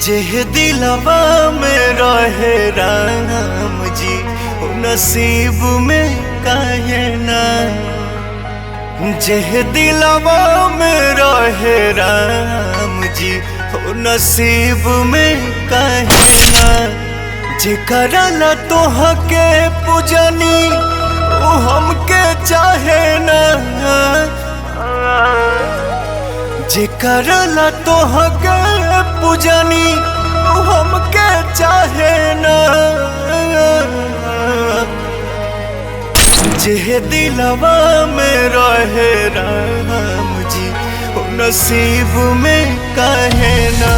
जेह दिलवा में रहे राम जी नसीब में काहे ना। जेह दिलवा में रहे राम जी नसीब में काहे ना। जेकरा ला तोहके पूजनी ओ हमके चाहे ना। जेकरा ला तोहके पूजनी ओ हमके चाहे ना। जेह दिलवा में रहे राम जी नसीब में काहे ना।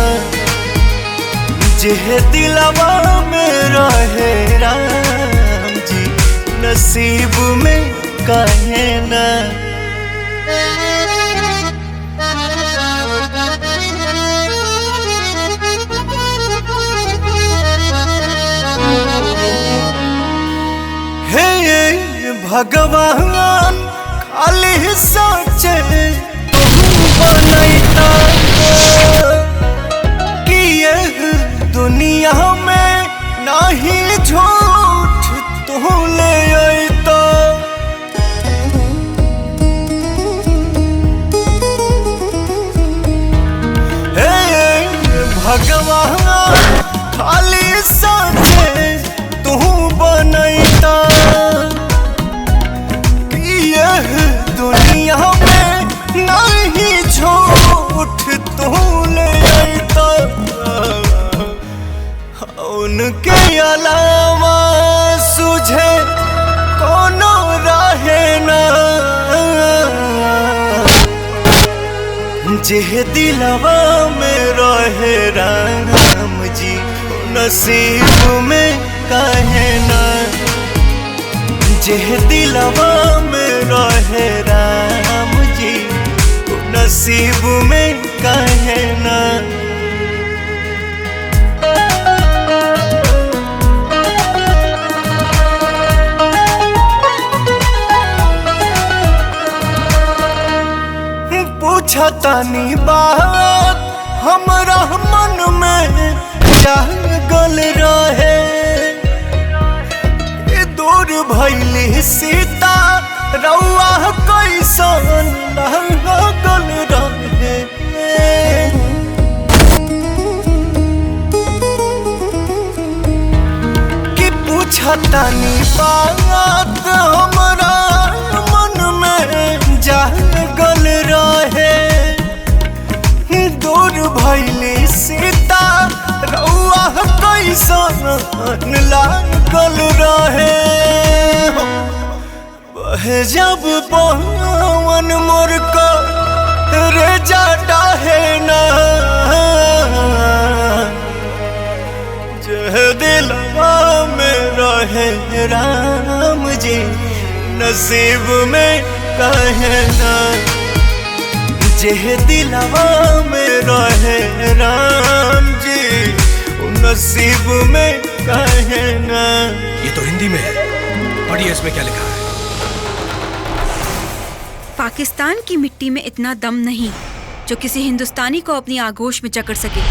जेह दिलवा में रहे राम जी नसीब में काहे ना। भगवान खाली सोचे तुम बनैता कि यह दुनिया में नहीं झूठ तू ले अइता। भगवान खाली सोचे तू बनैता दुनिया में नहीं झूठ तू ले अइता। उनके अलावा सुझे कोनो रहे ना। जेह दिलवा में रहे राम जी नसीब में काहे ना। जेह दिलवा में रहे राम जी नसीब में काहे ना। पूछतानी बात हमरा मन में जागल रहे। दूर भइली सीता रउआ कैसन लागल रहे। कि पूछतानी बात हमरा मन में जागल रहे। दूर भइली सीता रउआ कैसन लागल रहे। जब पवन मोर को रे जाता है ना। जेह दिलवा में रहे राम जी नसीब में काहे ना। जेह दिलवा में रहे राम जी नसीब में काहे ना। ये तो हिंदी में है, पढ़िए इसमें क्या लिखा है। पाकिस्तान की मिट्टी में इतना दम नहीं जो किसी हिंदुस्तानी को अपनी आगोश में जकड़ सके।